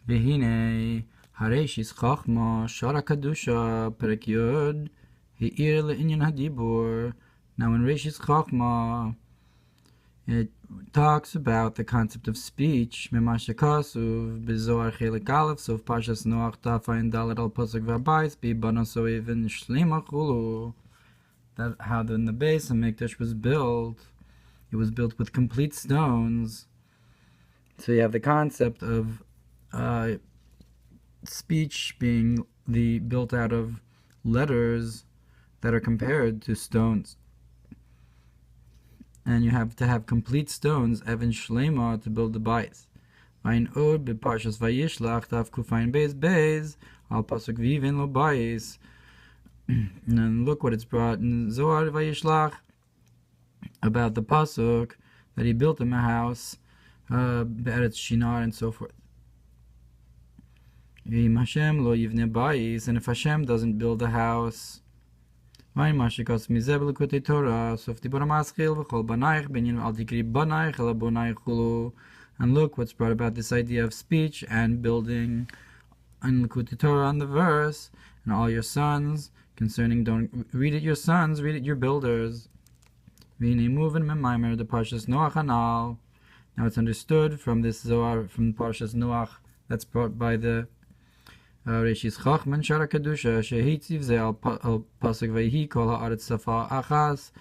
והנה, הראשי's חכמה, שרה קדושה, פרק יוד, העיר לעניין הדיבור. Now in Rashi's Chachma, it talks about the concept of speech, Memashe Kasuv, Bezoar Chelik Aleph, so Parshas Noach Tafayin Dalet al Pasuk V'Abayis, Bibana so even Shlema Chulu. That how then the base of Mikdash was built. It was built with complete stones. So you have the concept of speech being built out of letters that are compared to stones. And you have to have complete stones, Evan Shlema, to build the bayis. Vayin od Parshas Vayishlach Tav Kufayin Beis al Pasuk Vivin lo bayis. And look what it's brought in Zohar Vayishlach about the Pasuk that he built him a house, Be'eretz Shinar and so forth. V'im Hashem lo yivne bayis, and if Hashem doesn't build a house, so if and look what's brought about this idea of speech and building in Likutei Torah on the verse, and all your sons concerning, don't read it your sons, read it your builders. The Parshas Noach Anal. Now it's understood from this Zohar, from Parshas Noach, that's brought by the Rashi's Chachman Shara Kedusha Shehitziv Ze al Pasuk Vayhi Kol Haaretz Safa Achas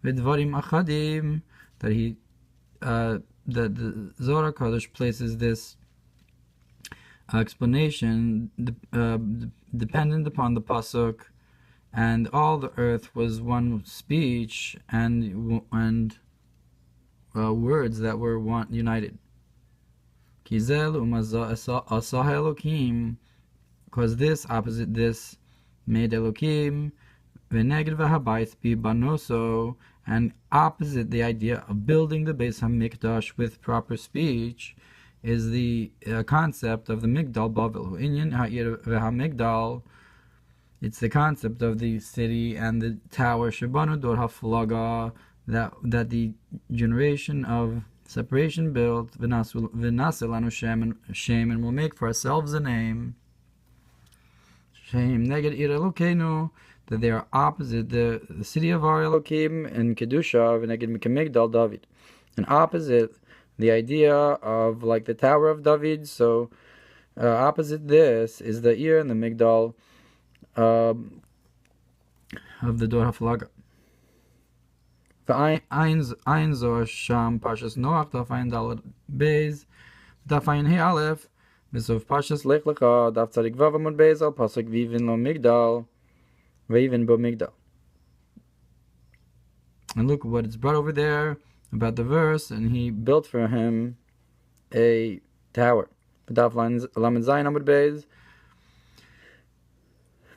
Vidvarim Achadim, that that the Zohar Kodesh places this explanation dependent upon the Pasuk, and all the earth was one speech and words that were united. Kizel Umaza Asah Elokim, because this opposite this made Elokim, v'neged v'habayis banoso, and opposite the idea of building the Beis HaMikdash with proper speech is the concept of the Migdal Bavel. Inyan ha'ir v'hamigdal, it's the concept of the city and the tower Shebanu Dor HaFlaga, that the generation of separation built v'nasel anu Shem, and will make for ourselves a name. Shem neged ir Elokeinu, that they are opposite the city of our Elokim and Kedusha v'neged Migdal David, and opposite the idea of like the Tower of David. So opposite this is the Ir and the Migdal of the Dor HaFlaga. Ein Zor Sham Parshas Noach Tafayin Dalet Beis Tafayin He Aleph V'sof Parshas Lech Lecha Daf Tzadik Vav Amud Beis al Pasuk Vivin lo Migdal V'ivin bo Migdal. And look what it's brought over there about the verse, and he built for him a tower. Daf Lamed Zayin Amud Beis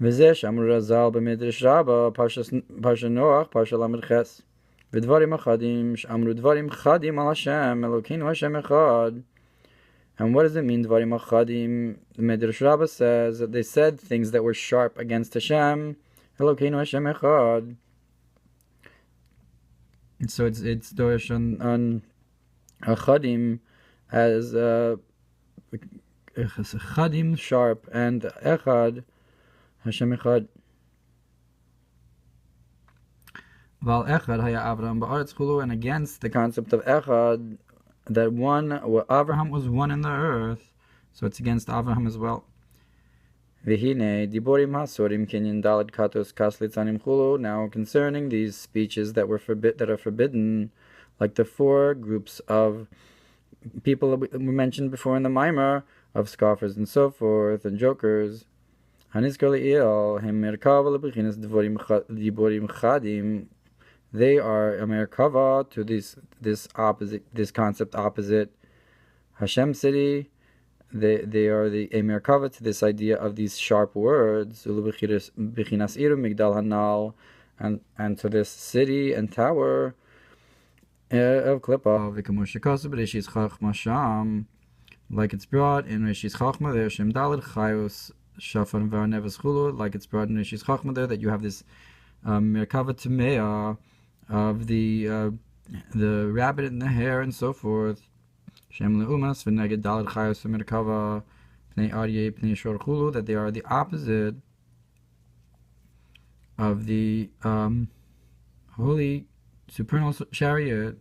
V'zeh Shamru Razal b'Midrash Rabbah Parshas Noach Parsha Lamed Ches Vidvarim Achadim Shamru Dvarim Chadim al Hashem Elokeinu Hashem Echad. And what does it mean, Dvarim Achadim? The Midrash Rabbah says that they said things that were sharp against Hashem, Elokeinu Hashem Echad. And so it's Dorish on Achadim as Chadim sharp and Echad Hashem Echad. Val Echad Haya Avraham Ba'aretz Chulu, and against the concept of Echad, that Avraham was one in the earth, so it's against Avraham as well. V'hine diborim hasorim kinyan dalad katos kaslitzanim chulu. Now concerning these speeches that are forbidden, like the four groups of people that we mentioned before in the Mamar, of scoffers and so forth, and jokers. Hanizkar li'il hem merkava lebechinas diborim chadim. They are a merkava to this concept opposite Hashem city. They are a merkava to this idea of these sharp words, bechinas iru migdal hanal, and to this city and tower of Klippa. Like it's brought in Rashi's Chachma there, Shem Daled Chayos Shafan Varnevas Chulu, like it's brought in Rashi's Chachma there, that you have this merkava Tamea of the rabbit and the hare and so forth. Shem leumas v'neged daled chayos v'merkava that they are the opposite of the holy supernal chariot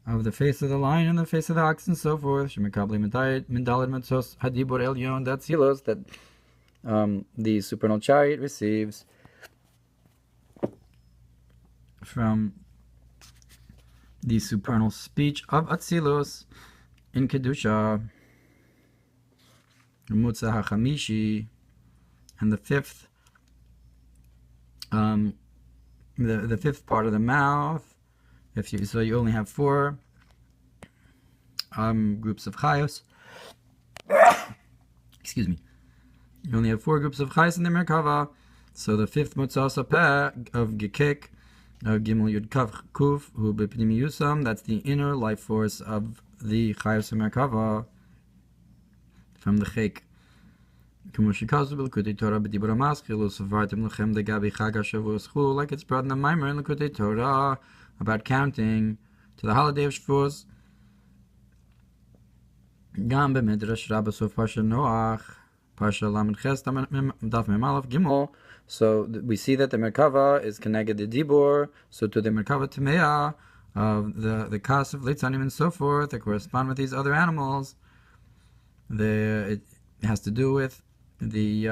of the face of the lion and the face of the ox and so forth. That the supernal chariot receives from the supernal speech of Atzilus in Kedusha, Mutza HaChamishi, and the fifth the fifth part of the mouth. So you only have four groups of chayos. Excuse me. You only have four groups of chayos in the Merkava. So the fifth Mutzah Sapeh of Gekek, Gimel Yud Kav Kuf, Hu B'Pnimi Yusam, that's the inner life force of the chayos Merkava from the Chek. Like it's brought in the Mamar in Likutei Torah about counting to the holiday of Shavuos. Gam b'midrash Rabbah sof Parsha Noach, Parsha Lamed Ches Daf Mem Aleph Gimel. So we see that the Merkava is connected to Dibur. So to the Merkava Tameah of the Kas of Litzanim and so forth that correspond with these other animals, it has to do with the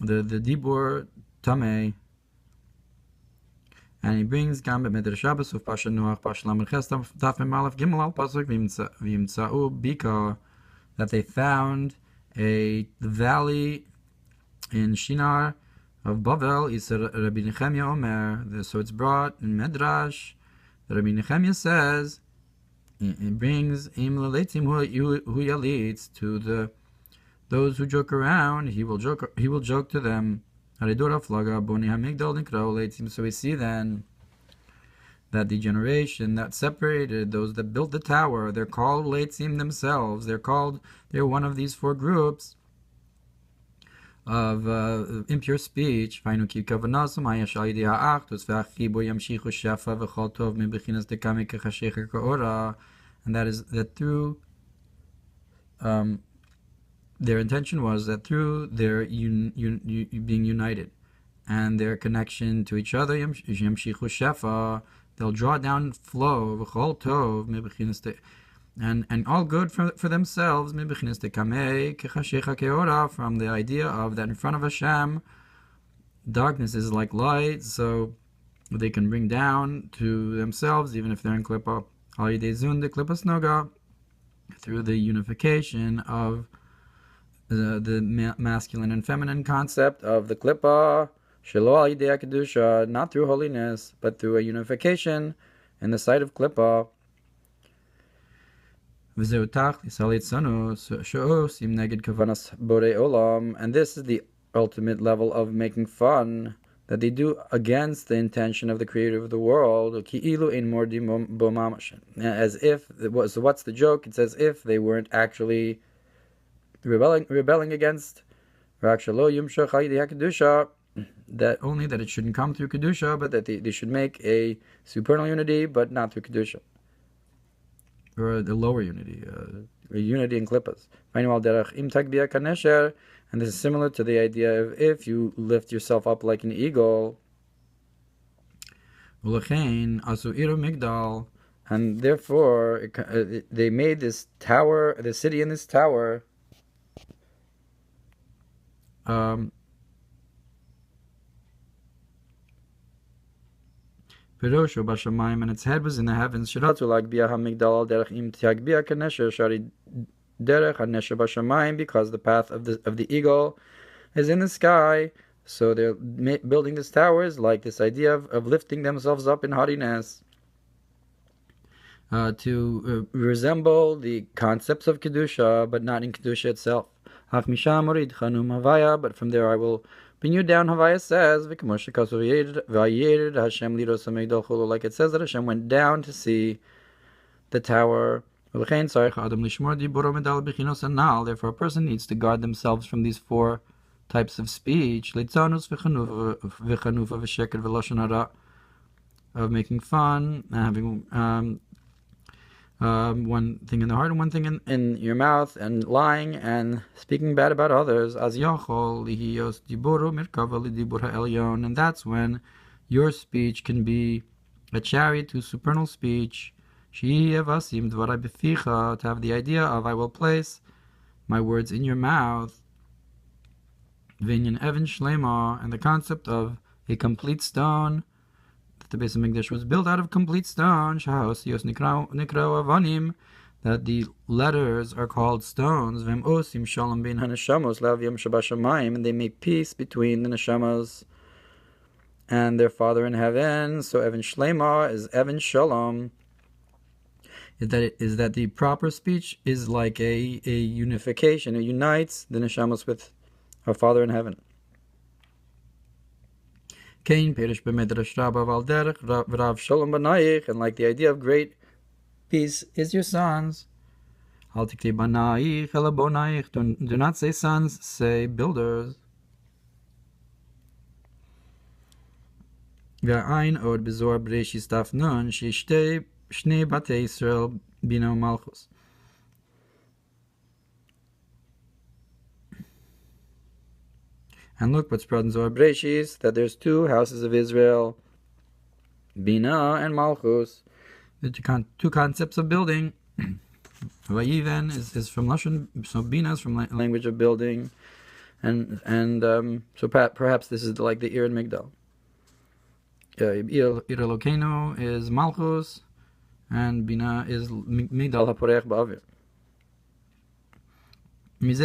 Dibur Tameh. And he brings Gam b'midrash Shabbos of Parsha Noach, Parsha Lamed Ches Daf Mem Aleph Gimel al Pasuk v'yimtza'u Bika, that they found the valley in Shinar of Bavel. He said Rabbi Nechemia Omer. So it's brought in Medrash that Rabbi Nechemia says it brings im l'leitzim hu yalitz, to those who joke around. He will joke to them. So we see then that the generation that separated those that built the tower, they're called Leitzim themselves. They're one of these four groups of impure speech. And that is that through their intention was that through their being united and their connection to each other, they'll draw down flow and all good for themselves, from the idea of that in front of Hashem darkness is like light, so they can bring down to themselves, even if they're in Klippa, through the unification of the masculine and feminine concept of the Klippa, not through holiness, but through a unification in the sight of Klippa. And this is the ultimate level of making fun that they do against the intention of the creator of the world. As if, so what's the joke? It's as if they weren't actually rebelling against that only that it shouldn't come through Kedusha, but that they should make a supernal unity, but not through Kedusha, or the lower unity, a unity in Klippas. And this is similar to the idea of if you lift yourself up like an eagle, and therefore they made this tower, the city in this tower, and its head was in the heavens, because the path of the eagle is in the sky. So they're building these towers like this idea of lifting themselves up in haughtiness, to resemble the concepts of Kedusha, but not in Kedusha itself. But from there I will bring you down. Havaya says, like it says that Hashem went down to see the tower. Therefore a person needs to guard themselves from these four types of speech, of making fun, one thing in the heart and one thing in your mouth, and lying and speaking bad about others. Az yachol lihiyos diburu mirkava lidibur ha'elyon, and that's when your speech can be a chariot to supernal speech. She'evasim dvarai beficha, to have the idea of I will place my words in your mouth. Vinyan Evan Shlema, and the concept of a complete stone, that the Beis Hamikdash was built out of complete stone. Shahosios Nikrao Avanim, that the letters are called stones. Vem Osim Shalom Bin Haneshamos Lavyam Shabashamayim, and they make peace between the Neshamas and their Father in heaven. So Evan Shlema is Evan Shalom. Is that the proper speech is like a unification. It unites the Neshamas with our Father in heaven. Kain perish b'medrash rabba valderech v'rav shalom b'nayich, and like the idea of great peace is your sons. Al tikti b'nayich ela b'nayich. Do not say sons, say builders. V'ayin od b'zor b'reishi staf nun she'shtei shnei batei Yisrael bina malchus. And look what's brought in Zohar Breshis, that there's two houses of Israel, Bina and Malchus, the two concepts of building. Vayiven is from Lashon, so Bina is from language of building, and so perhaps this is like the Ir and Migdal. Ir Elokeinu is Malchus, and Bina is Migdal HaPorech Ba'avir. And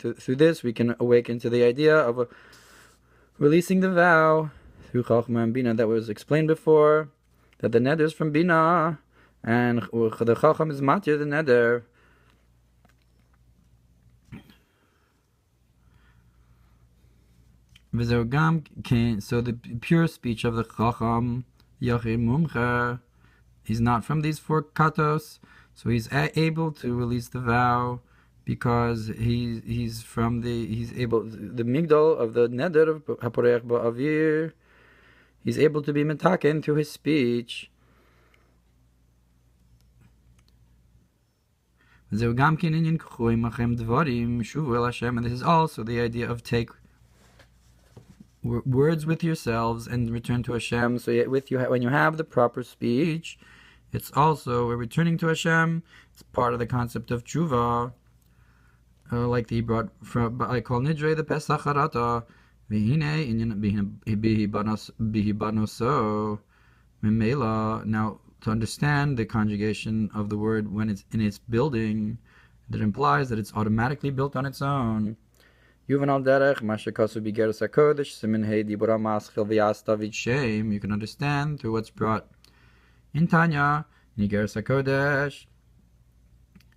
through this we can awaken to the idea of releasing the vow through Chachma and Bina that was explained before, that the neder is from Bina, and the Chacham is matir the neder. So the pure speech of the Chacham, Yachir Mumcher, is not from these four katos. So he's able to release the vow because he's able, the migdal of the neder of haporech ba'avir, he's able to be metaken through his speech. And this is also the idea of take words with yourselves and return to Hashem. So when you have the proper speech, it's also we're returning to Hashem. It's part of the concept of tshuva, like he brought from I call nidre the Pesach Harata. Now, to understand the conjugation of the word when it's in its building, that implies that it's automatically built on its own. You can understand through what's brought in Tanya, Nigeres HaKodesh,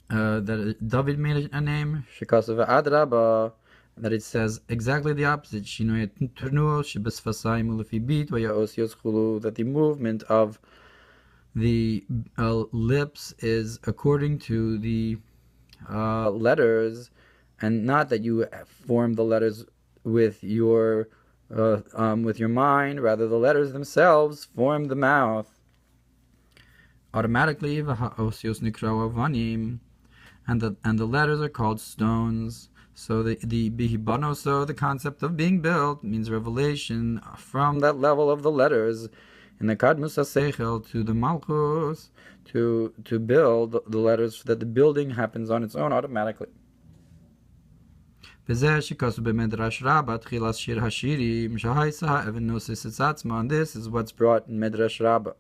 that David made a name, Shekasav Adraba, that it says exactly the opposite, that the movement of the lips is according to the letters, and not that you form the letters with your mind, rather the letters themselves form the mouth automatically. And the letters are called stones. So the bihibanoso, the concept of being built, means revelation from that level of the letters in the kadmus haseichel to the malchus, to build the letters, that the building happens on its own automatically. And this is what's brought in Midrash Rabbah,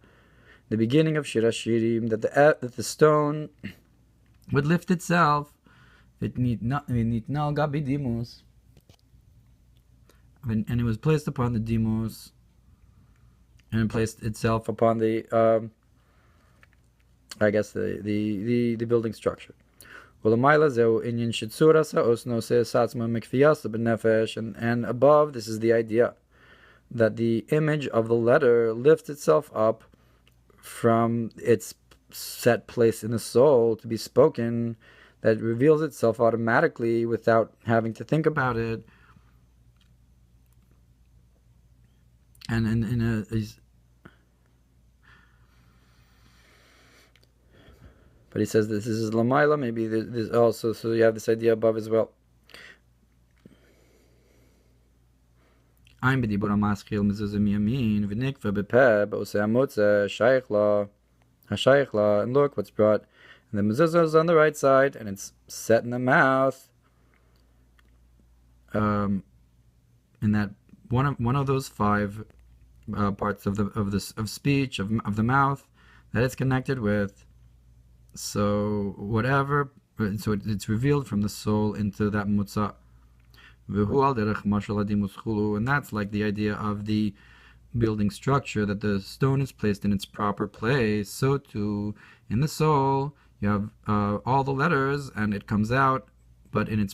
the beginning of Shir Hashirim, that the stone would lift itself, and it was placed upon the dimus, and it placed itself upon the the building structure. And above, this is the idea that the image of the letter lifts itself up from its set place in the soul to be spoken, that reveals itself automatically without having to think about it. And But he says this is Lamaila, maybe there's also, so you have this idea above as well. Ein b'dibur ha'maschil mezuzah miyamin v'nikva b'peh b'osei ha'motzeh ha'shayich la, and look what's brought. And the mezuzah is on the right side, and it's set in the mouth. In that one of those five parts of speech of the mouth that it's connected with. So whatever, so it's revealed from the soul into that mutzah. And that's like the idea of the building structure, that the stone is placed in its proper place. So too, in the soul, you have all the letters, and it comes out, but in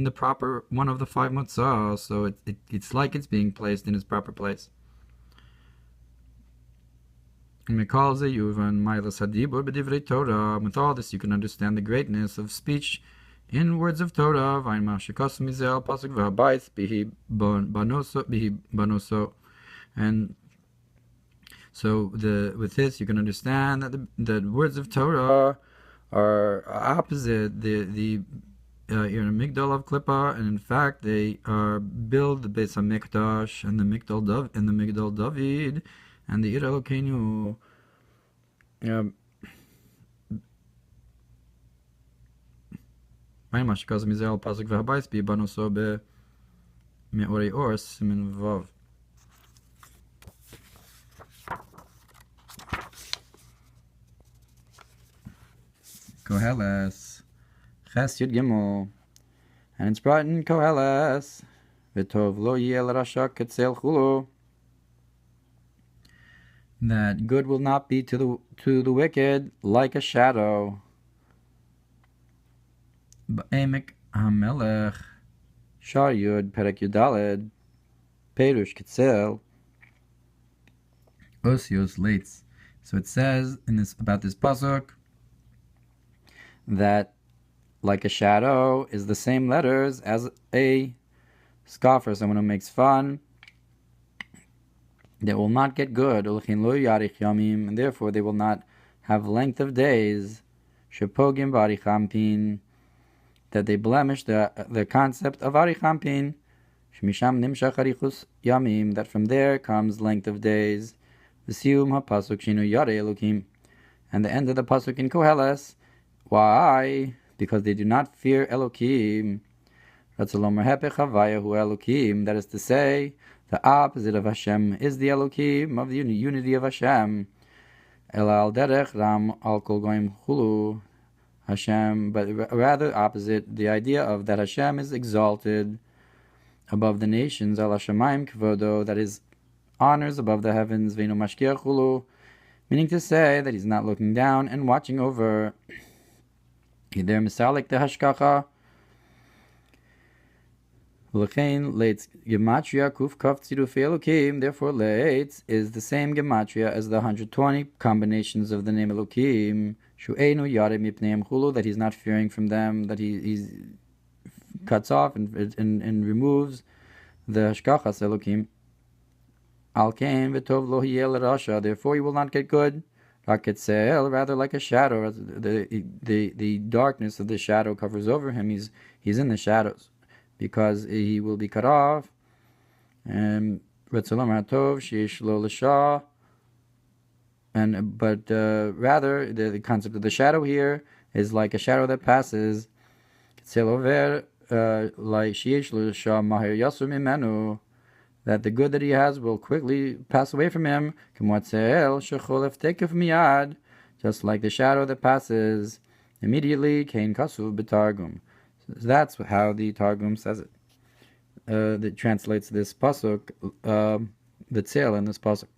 the proper one of the five mutzah. So it's like it's being placed in its proper place. With all this, you can understand the greatness of speech in words of Torah. And so with this you can understand that the words of Torah are opposite the Migdal of Klippa, and in fact they build the Beis HaMikdash and the Migdal David and the Ir Elokeinu. Go Koheles, Ches Yud Gimel, and it's brought in Koheles, V'tov lo yeh l'rasha ketzel chulu, that good will not be to the wicked like a shadow. Ba'emek HaMelech, Shar Yud, Perek Yudaled, Perush Ketzel, Osios Leitz. So it says about this pasuk that like a shadow is the same letters as a scoffer, someone who makes fun. They will not get good, and therefore they will not have length of days. Shepogim barichampin, that they blemish the concept of arichampin. Shmisham nimshach arichus yamim, that from there comes length of days. V'sium hapasuk shinu yarei elokim, and the end of the pasuk in Koheles. Why? Because they do not fear Elokim. Ratzalomer hepech havayahu Elokim, that is to say, the opposite of Hashem is the Elokim, of the unity of Hashem. El al derech ram al kol goyim chulu Hashem, but rather opposite, the idea of that Hashem is exalted above the nations, al hashemayim kvodo, that his honors above the heavens, veinu mashkiach chulu, meaning to say that he's not looking down and watching over. There misalik the hashkacha. L'chein leitz gematria kuf kaf tziruf Elokim. Therefore, leitz is the same gematria as the 120 combinations of the name Elokim. Shu'enu yare mipneim chulu, that he's not fearing from them, that he cuts off and removes the hashkachas Elokim. Al kein v'tov lo hiyel rasha. Therefore, he will not get good. Rather like a shadow. The darkness of the shadow covers over him. He's in the shadows because he will be cut off. And but rather the concept of the shadow here is like a shadow that passes. That the good that he has will quickly pass away from him, just like the shadow that passes immediately. So that's how the Targum says it. That translates this pasuk, the tzel in this pasuk.